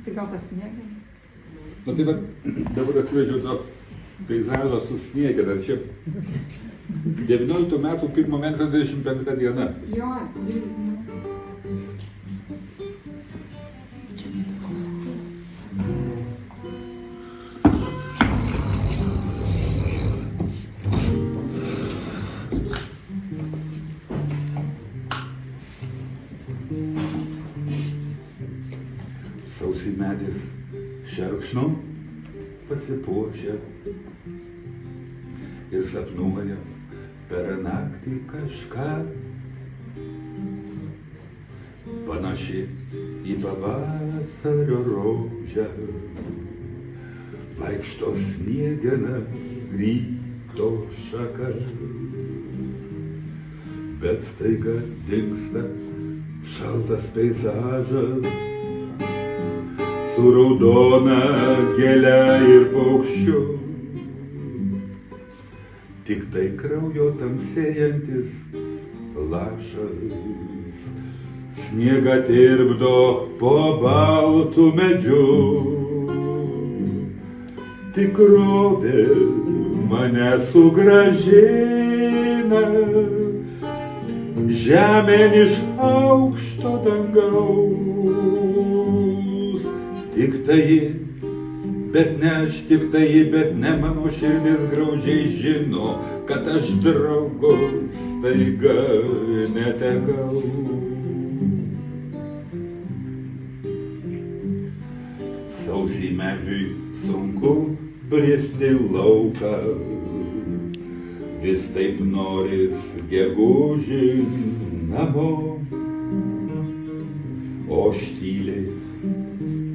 Tai gal tas sniegas? Na tai va, dabar atsivežiau toks peizažą su sniegena. Čia 19 metų 1 mėnesio 25 diena. Jo, Sausį medis šerkšnu pasipuošia ir sapnuoja per naktį kažką panaši į pavasario rožę. Vaikšto sniegena ryto šaka, bet staiga dingsta šaltas peizažas su raudona gėle ir paukščiu. Tik tai kraujo tamsėjantis lašas sniegą tirpdo po baltų medžiu. Tikrovė mane sugrąžina žemėn iš aukšto dangaus. Tik tai ji, bet ne aš, tik tai ji, bet ne mano širdis graudžiai žino, kad aš draugo staiga netekau. Sausį medžiui sunku bristi lauką, vis taip noris gegužin namo, o aš tyliai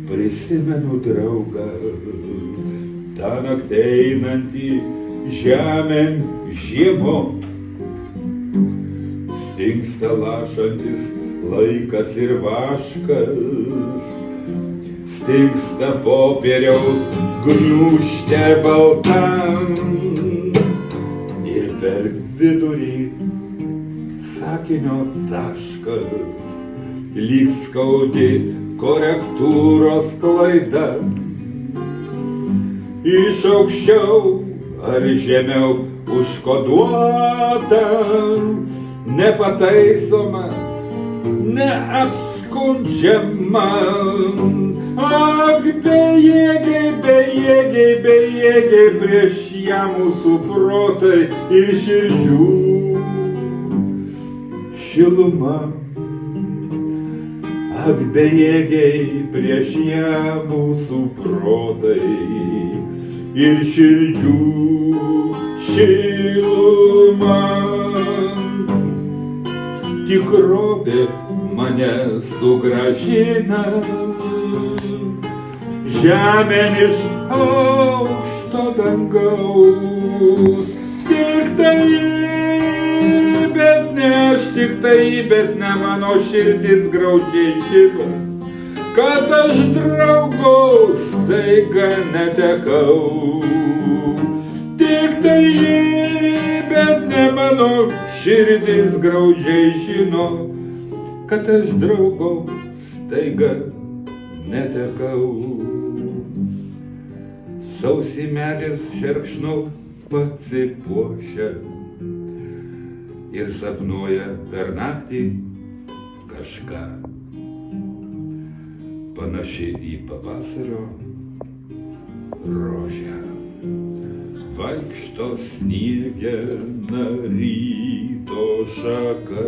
prisimenu draugą, tą naktį einantį žemėn žiemo. Stingsta lašantis laikas ir vaškas, stingsta popieriaus gniūžtė baltam, ir per vidurį sakinio taškas, lyg skaudi korektūros klaida. Iš aukščiau ar žemiau užkoduota, nepataisoma, neapskundžiama. Ak, bejėgiai, bejėgiai, bejėgiai prieš ją mūsų protai ir širdžių šiluma. Ak, bejėgiai prieš ją mūsų protai ir širdžių šiluma. Tikrovė mane sugrąžina žemėn iš aukšto dangaus. Tik tai, bet ne aš, tik tai, bet ne mano širdis graudžiai žino, kad aš draugaus staiga netekau. Tik tai, bet ne mano širdis graudžiai žino, kad aš draugaus staiga netekau. Sausį medis šerkšnu pasipuošia ir sapnuoja per naktį kažką panaši į pavasario rožę. Vaikšto sniegena ryto šaka,